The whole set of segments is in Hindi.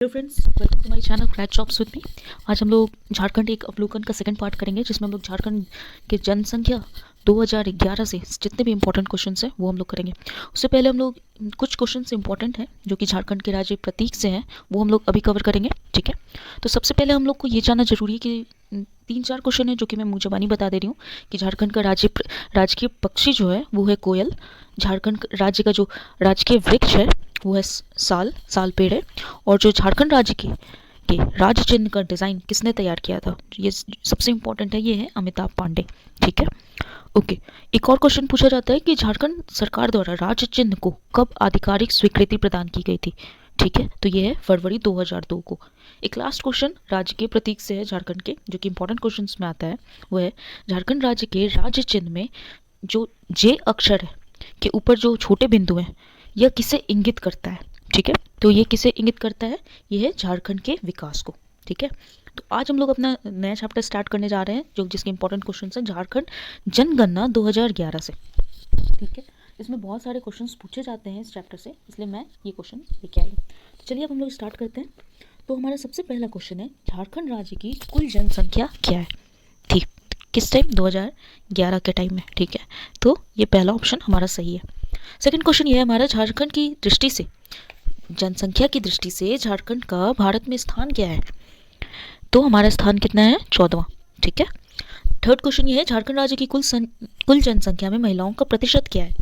Hello friends, welcome to my channel क्रैच जॉब्स विद मी। आज हम लोग झारखंड एक अवलोकन का सेकंड पार्ट करेंगे, जिसमें हम लोग झारखंड की जनसंख्या 2011 से जितने भी इंपॉर्टेंट क्वेश्चंस हैं वो हम लोग करेंगे। उससे पहले हम लोग कुछ क्वेश्चंस इंपॉर्टेंट हैं जो कि झारखंड के राज्य प्रतीक से हैं, वो हम लोग अभी कवर करेंगे। ठीक है, तो सबसे पहले हम लोग को ये जानना जरूरी है कि 3-4 क्वेश्चन है जो कि मैं मुँह ज़बानी बता दे रही हूँ कि झारखंड का राजकीय पक्षी जो है वो है कोयल। झारखंड राज्य का जो राजकीय वृक्ष है वो है साल पेड़ है। और जो झारखंड राज्य के राज्य चिन्ह का डिज़ाइन किसने तैयार किया था, ये सबसे इम्पोर्टेंट है, ये है अमिताभ पांडे। ठीक है, ओके। एक और क्वेश्चन पूछा जाता है कि झारखंड सरकार द्वारा राज्य चिन्ह को कब आधिकारिक स्वीकृति प्रदान की गई थी। ठीक है, तो ये है फरवरी 2002 को। एक लास्ट क्वेश्चन राज्य के प्रतीक से है झारखंड के, जो कि इंपॉर्टेंट क्वेश्चन में आता है, वो है झारखंड राज्य के राज्य चिन्ह में जो जे अक्षर है के ऊपर जो छोटे बिंदु हैं, यह किसे इंगित करता है। ठीक है, तो ये किसे इंगित करता है, ये है झारखंड के विकास को। ठीक है, तो आज हम लोग अपना नया चैप्टर स्टार्ट करने जा रहे हैं जो जिसके इंपॉर्टेंट क्वेश्चन हैं झारखंड जनगणना 2011 से। ठीक है, इसमें बहुत सारे क्वेश्चंस पूछे जाते हैं इस चैप्टर से, इसलिए मैं ये क्वेश्चन लेके आई हूँ। तो चलिए अब हम लोग स्टार्ट करते हैं। तो हमारा सबसे पहला क्वेश्चन है झारखंड राज्य की कुल जनसंख्या क्या है। ठीक, किस टाइम, 2011 के टाइम में। ठीक है, तो ये पहला ऑप्शन हमारा सही है। सेकंड क्वेश्चन ये है हमारा झारखंड की दृष्टि से, जनसंख्या की दृष्टि से झारखंड का भारत में स्थान क्या है। तो हमारा स्थान कितना है, 14वां। ठीक है, थर्ड क्वेश्चन ये है झारखंड राज्य की कुल जनसंख्या में महिलाओं का प्रतिशत क्या है।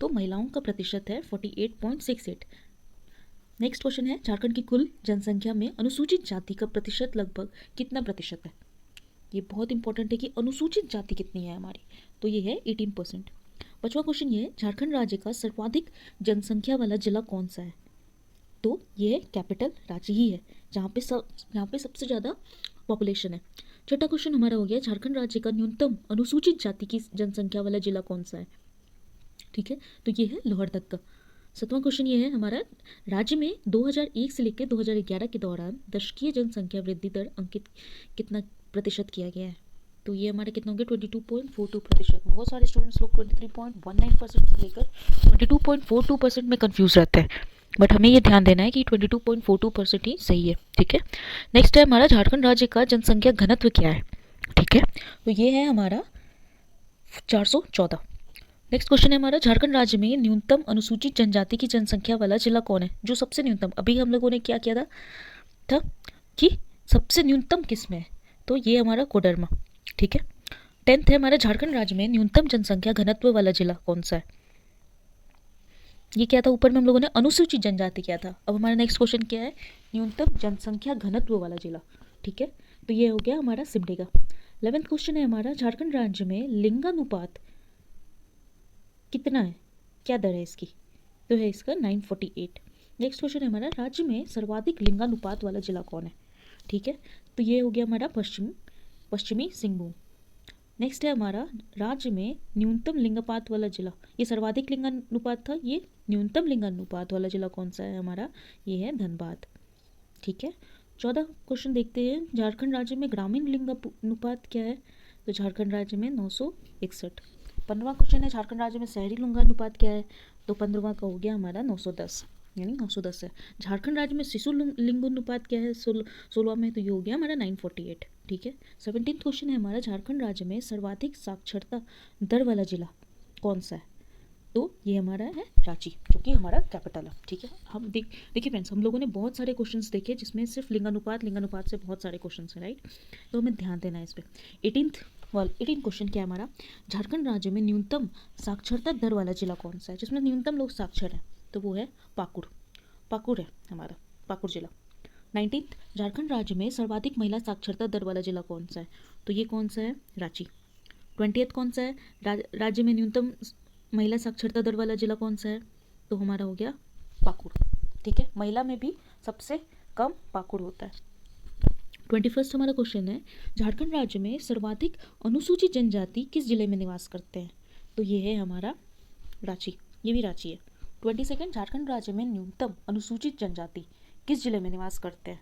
तो महिलाओं का प्रतिशत है 48.68। नेक्स्ट क्वेश्चन है झारखंड की कुल जनसंख्या में अनुसूचित जाति का प्रतिशत लगभग कितना प्रतिशत है। ये बहुत इंपॉर्टेंट है कि अनुसूचित जाति कितनी है हमारी, तो ये है 18%। पांचवा क्वेश्चन ये है झारखंड राज्य का सर्वाधिक जनसंख्या वाला जिला कौन सा है। तो ये कैपिटल रांची ही है, जहाँ पे सबसे ज़्यादा पॉपुलेशन है। छठा क्वेश्चन हमारा हो गया झारखंड राज्य का न्यूनतम अनुसूचित जाति की जनसंख्या वाला जिला कौन सा है। ठीक है, तो ये है लोहरदक्का। सातवां क्वेश्चन ये है हमारा राज्य में 2001 से लेकर 2011 के दौरान दशकीय जनसंख्या वृद्धि दर अंकित कितना प्रतिशत किया गया है। तो ये हमारे कितना हो गया, 22.42%। बहुत सारे स्टूडेंट्स लोग 23.19% से लेकर 22.42% में कंफ्यूज रहते हैं, बट हमें ये ध्यान देना है कि 22.42% ही सही है। ठीक है, नेक्स्ट है हमारा झारखंड राज्य का जनसंख्या घनत्व क्या है। ठीक है, तो ये है हमारा 414। नेक्स्ट क्वेश्चन है हमारा झारखंड राज्य में न्यूनतम अनुसूचित जनजाति की जनसंख्या वाला जिला कौन है, जो सबसे न्यूनतम। अभी हम लोगों ने क्या किया था कि सबसे न्यूनतम किस में है, तो ये हमारा कोडरमा। ठीक है, 10th है हमारा झारखंड राज्य में न्यूनतम जनसंख्या घनत्व वाला जिला कौन सा है। ये क्या था, ऊपर में हम लोगों ने अनुसूचित जनजाति किया था। अब हमारा नेक्स्ट क्वेश्चन क्या है, न्यूनतम जनसंख्या घनत्व वाला जिला। ठीक है, तो ये हो गया हमारा सिमडेगा। 11th क्वेश्चन है हमारा झारखंड राज्य में लिंगानुपात कितना है, क्या दर है इसकी। तो है इसका 948। नेक्स्ट क्वेश्चन है हमारा राज्य में सर्वाधिक लिंगानुपात वाला जिला कौन है। ठीक है, तो ये हो गया हमारा पश्चिमी सिंहभूम। नेक्स्ट है हमारा राज्य में न्यूनतम लिंगानुपात वाला जिला, ये सर्वाधिक लिंगानुपात था, ये न्यूनतम लिंगानुपात वाला जिला कौन सा है हमारा, ये है धनबाद। ठीक है, 14 क्वेश्चन देखते हैं झारखंड राज्य में ग्रामीण लिंगानुपात क्या है। तो झारखंड राज्य में 961। 15वां क्वेश्चन है झारखंड राज्य में शहरी लिंगानुपात क्या है। तो 15वां का हो गया हमारा 910, यानी 910 है। झारखंड राज्य में शिशु लिंगानुपात क्या है 16वां में, तो ये हो गया हमारा 948। ठीक है, 17th क्वेश्चन है हमारा झारखंड राज्य में सर्वाधिक साक्षरता दर वाला जिला कौन सा है। तो ये हमारा है रांची, जो कि हमारा कैपिटल है। ठीक है, हम देखिए फ्रेंड्स, हम लोगों ने बहुत सारे क्वेश्चंस देखे जिसमें सिर्फ लिंगानुपात से बहुत सारे क्वेश्चंस हैं, राइट। तो हमें ध्यान देना है इस पर। 18 क्वेश्चन क्या है हमारा, झारखंड राज्य में न्यूनतम साक्षरता दर वाला जिला कौन सा है, जिसमें न्यूनतम लोग साक्षर हैं। तो वो है पाकुड़ है हमारा, पाकुड़ जिला। 19th झारखंड राज्य में सर्वाधिक महिला साक्षरता दर वाला जिला कौन सा है। तो ये कौन सा है, रांची। 20th कौन सा है, राज्य में न्यूनतम महिला साक्षरता दर वाला जिला कौन सा है। तो हमारा हो गया पाकुड़। ठीक है, महिला में भी सबसे कम पाकुड़ होता है। 21st हमारा क्वेश्चन है झारखंड राज्य में सर्वाधिक अनुसूचित जनजाति किस जिले में निवास करते हैं। तो ये है हमारा रांची, ये भी रांची है। 22nd झारखंड राज्य में न्यूनतम अनुसूचित जनजाति किस जिले में निवास करते हैं।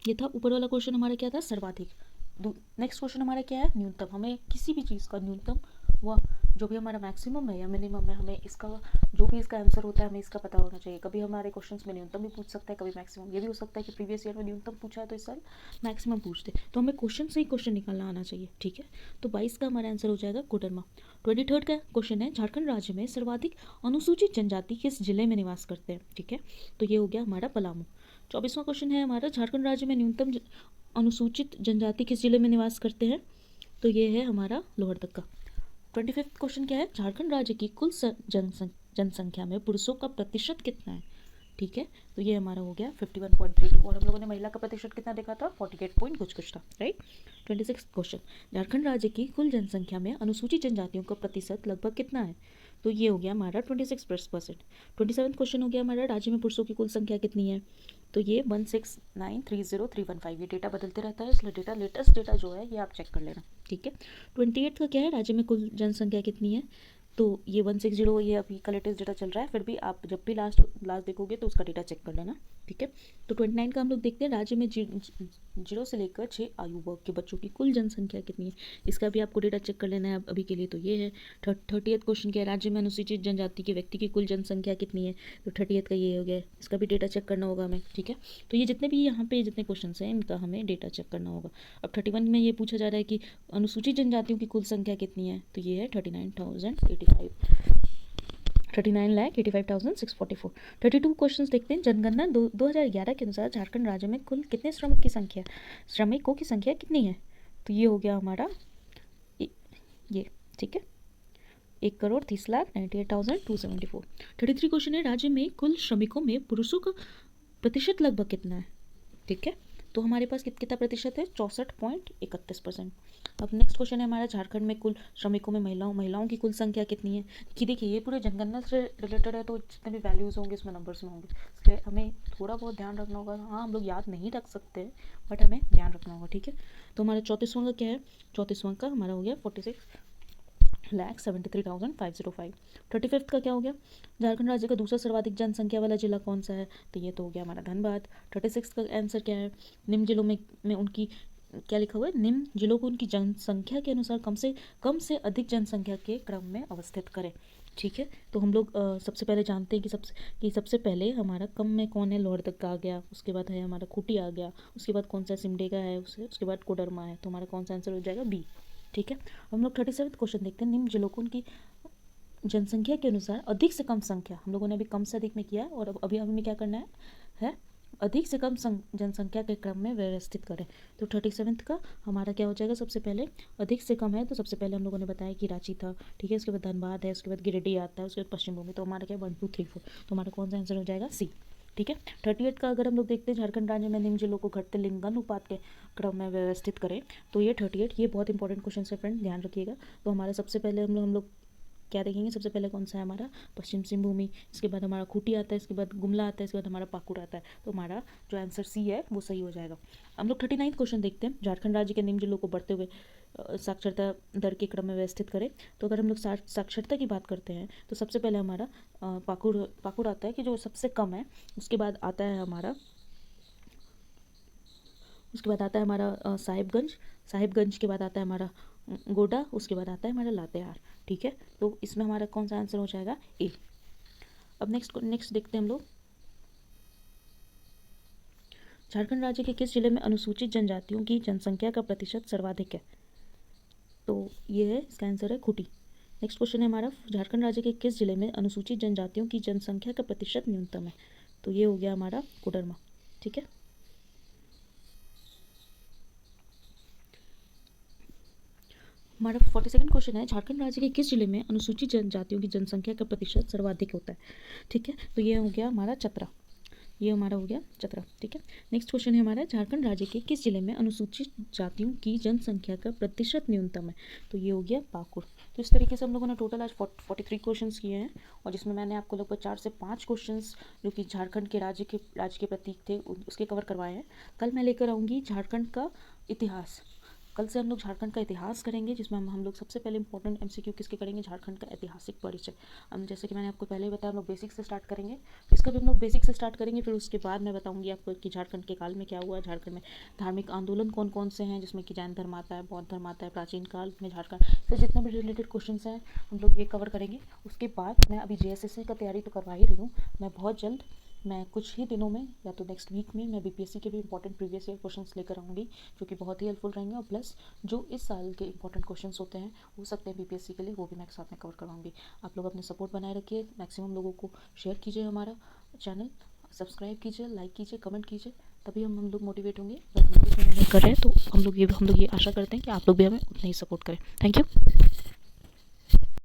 ये था ऊपर वाला क्वेश्चन हमारा, क्या था, सर्वाधिक। नेक्स्ट क्वेश्चन हमारा क्या है, न्यूनतम। हमें किसी भी चीज़ का न्यूनतम व जो भी हमारा मैक्सिमम है या मिनिमम है, हमें इसका जो भी इसका आंसर होता है हमें इसका पता होना चाहिए। कभी हमारे क्वेश्चंस में न्यूनतम भी पूछ सकता है, कभी मैक्सिमम। ये भी हो सकता है कि प्रीवियस ईयर में न्यूनतम पूछा है तो इस साल मैक्सिमम पूछ दे, तो हमें क्वेश्चन से ही क्वेश्चन निकालना आना चाहिए। ठीक है, तो 22 का हमारा आंसर हो जाएगा कोडरमा। 23 का क्वेश्चन है, झारखंड राज्य में सर्वाधिक अनुसूचित जनजाति किस जिले में निवास करते हैं। ठीक है, तो ये हो गया हमारा पलामू। 24वां क्वेश्चन है हमारा, झारखंड राज्य में न्यूनतम अनुसूचित जनजाति किस जिले में निवास करते हैं, तो ये है हमारा लोहरदक्का। 25वां क्वेश्चन क्या है, झारखंड राज्य की कुल जनसंख्या में पुरुषों का प्रतिशत कितना है। ठीक है, तो ये हमारा हो गया 51.32 और हम लोगों ने महिला का प्रतिशत कितना देखा था, 48 पॉइंट कुछ था, राइट। 26 क्वेश्चन, झारखंड राज्य की कुल जनसंख्या में अनुसूचित जनजातियों का प्रतिशत लगभग कितना है, तो ये हो गया हमारा 26%। 27 क्वेश्चन हो गया हमारा, राज्य में पुरुषों की कुल संख्या कितनी है, तो ये 169,30,315। ये डेटा बदलते रहता है, इसलिए डेटा लेटेस्ट डेटा जो है ये आप चेक कर लेना। ठीक है, 28 का क्या है, राज्य में कुल जनसंख्या कितनी है, तो ये 160, ये अभी का लेटेस्ट डेटा चल रहा है, फिर भी आप जब भी लास्ट देखोगे तो उसका डेटा चेक कर लेना। ठीक है, तो 29 का हम लोग देखते हैं, राज्य में 0 से लेकर 6 आयु वर्ग के बच्चों की कुल जनसंख्या कितनी है, इसका भी आपको डेटा चेक कर लेना है अभी के लिए, तो ये है। 30th क्वेश्चन क्या है, राज्य में अनुसूचित जनजाति के व्यक्ति की कुल जनसंख्या कितनी है, तो 30th का ये हो गया, इसका भी डेटा चेक करना होगा हमें। ठीक है, तो ये जितने भी यहाँ पे जितने क्वेश्चन हैं इनका हमें डेटा चेक करना होगा। अब 31 में ये पूछा जा रहा है कि अनुसूचित जनजातियों की कुल संख्या कितनी है, तो ये है 39,85,644। 32 क्वेश्चन देखते हैं, जनगणना 2011 के अनुसार झारखंड राज्य में कुल कितने श्रमिकों की संख्या कितनी है, तो ये हो गया हमारा ये। ठीक है, 1,30,98,274। 33 क्वेश्चन है, राज्य में कुल श्रमिकों में पुरुषों का प्रतिशत लगभग कितना है। ठीक है, तो हमारे पास कितना प्रतिशत है, 64.31%। अब नेक्स्ट क्वेश्चन है हमारा, झारखंड में कुल श्रमिकों में महिलाओं की कुल संख्या कितनी है, कि देखिए ये पूरे जनगणना से रिलेटेड है, तो जितने भी वैल्यूज़ होंगे इसमें नंबर्स में होंगे, इसलिए हमें थोड़ा बहुत ध्यान रखना होगा। हाँ, हम लोग याद नहीं रख सकते बट हमें ध्यान रखना होगा। ठीक है, तो हमारा 34वां का क्या है, 34वां का हमारा हो गया 46,73,505। 35th का क्या हो गया, झारखंड राज्य का दूसरा सर्वाधिक जनसंख्या वाला जिला कौन सा है, तो ये तो हो गया हमारा धनबाद। 36 का आंसर क्या है, निम्न जिलों में उनकी क्या लिखा हुआ है, निम्न जिलों को उनकी जनसंख्या के अनुसार कम से अधिक जनसंख्या के क्रम में अवस्थित करें। ठीक है, तो हम लोग सबसे पहले जानते हैं कि सबसे पहले हमारा कम में कौन है, लोहरदक्का आ गया, उसके बाद है हमारा खूंटी आ गया, उसके बाद कौन सा सिमडेगा है, उसके बाद कोडरमा है, तो हमारा कौन सा आंसर हो जाएगा, बी। ठीक है, हम लोग 37 क्वेश्चन देखते हैं, निम्न जिलों को उनकी जनसंख्या के अनुसार अधिक से कम संख्या, हम लोगों ने अभी कम से अधिक में किया है और अभी हमें क्या करना है अधिक से कम जनसंख्या के क्रम में व्यवस्थित करें। तो 37 का हमारा क्या हो जाएगा, सबसे पहले अधिक से कम है, तो सबसे पहले हम लोगों ने बताया कि रांची था। ठीक है, उसके बाद धनबाद है, उसके बाद गिरिडीह आता है, उसके बाद पश्चिम बंगाल, तो हमारा क्या 1 2 3 4, तो हमारा कौन सा आंसर हो जाएगा, सी। ठीक है, 38 का अगर हम लोग देखते हैं, झारखंड राज्य में निम्न जिलों को घटते लिंगानुपात के क्रम में व्यवस्थित करें, तो ये 38, ये बहुत इंपॉर्टेंट क्वेश्चन है फ्रेंड, ध्यान रखिएगा। तो हमारा सबसे पहले हम लोग क्या देखेंगे, सबसे पहले कौन सा है हमारा पश्चिम सिंहभूमि, इसके बाद हमारा खूंटी आता है, इसके बाद गुमला आता है, इसके बाद हमारा पाकुड़ आता है, तो हमारा जो आंसर सी है वो सही हो जाएगा। हम लोग 39 क्वेश्चन देखते हैं, झारखंड राज्य के निम्न जिलों को बढ़ते हुए साक्षरता दर के क्रम में व्यवस्थित करें। तो अगर हम लोग साक्षरता की बात करते हैं, तो सबसे पहले हमारा पाकुड़ आता है कि जो सबसे कम है, उसके बाद आता है हमारा साहिबगंज के बाद आता है हमारा गोड्डा, उसके बाद आता है हमारा लातेहार। ठीक है, तो इसमें हमारा कौन सा आंसर हो जाएगा, ए। अब नेक्स्ट देखते हैं हम लोग, झारखंड राज्य के किस जिले में अनुसूचित जनजातियों की जनसंख्या का प्रतिशत सर्वाधिक है, तो ये है, इसका आंसर है खूंटी। नेक्स्ट क्वेश्चन है हमारा, झारखंड राज्य के किस जिले में अनुसूचित जनजातियों की जनसंख्या का प्रतिशत न्यूनतम है, तो ये हो गया हमारा कोडरमा। ठीक है, हमारा 42nd क्वेश्चन है, झारखंड राज्य के किस जिले में अनुसूचित जनजातियों की जनसंख्या का प्रतिशत सर्वाधिक होता है। ठीक है, तो ये हो गया हमारा चतरा, ये हमारा हो गया चतरा। ठीक है, नेक्स्ट क्वेश्चन है हमारा, झारखंड राज्य के किस जिले में अनुसूचित जातियों की जनसंख्या का प्रतिशत न्यूनतम है, तो ये हो गया पाकुड़। तो इस तरीके से हम लोगों ने टोटल आज 43 क्वेश्चंस किए हैं, और जिसमें मैंने आपको लगभग 4 से 5 क्वेश्चंस जो कि झारखंड के राज्य के प्रतीक थे उसके कवर करवाए हैं। कल मैं लेकर आऊँगी झारखंड का इतिहास, कल से हम लोग झारखंड का इतिहास करेंगे, जिसमें हम लोग सबसे पहले इंपॉर्टेंट एमसीक्यू किसके करेंगे, झारखंड का ऐतिहासिक परिचय। हम जैसे कि मैंने आपको पहले ही बताया, हम लोग बेसिक से स्टार्ट करेंगे, इसका भी हम लोग बेसिक से स्टार्ट करेंगे। फिर उसके बाद मैं बताऊंगी आपको कि झारखंड के काल में क्या हुआ, झारखंड में धार्मिक आंदोलन कौन कौन से हैं, जिसमें कि जैन धर्म आता है, बौद्ध धर्म आता है, प्राचीन काल में झारखंड से जितने भी रिलेटेड क्वेश्चन हैं हम लोग ये कवर करेंगे। उसके बाद मैं अभी जेएसएससी का तैयारी तो करवा ही रही हूँ, मैं बहुत जल्द, मैं कुछ ही दिनों में या तो नेक्स्ट वीक में मैं बीपीएससी के भी इंपॉर्टेंट प्रीवियस ईयर क्वेश्चंस लेकर आऊँगी, जो कि बहुत ही हेल्पफुल रहेंगे। और प्लस जो इस साल के इंपॉर्टेंट क्वेश्चंस होते हैं हो सकते हैं बीपीएससी के लिए, वो भी मैं एक साथ में कवर करवाऊँगी। आप लोग अपने सपोर्ट बनाए रखिए, मैक्सिमम लोगों को शेयर कीजिए, हमारा चैनल सब्सक्राइब कीजिए, लाइक कीजिए, कमेंट कीजिए, तभी हम लोग मोटिवेट होंगे। अगर हम लोग इसमें मेहनत कर रहे हैं तो हम लोग ये आशा करते हैं कि आप लोग भी हमें उतना ही सपोर्ट करें। Thank you.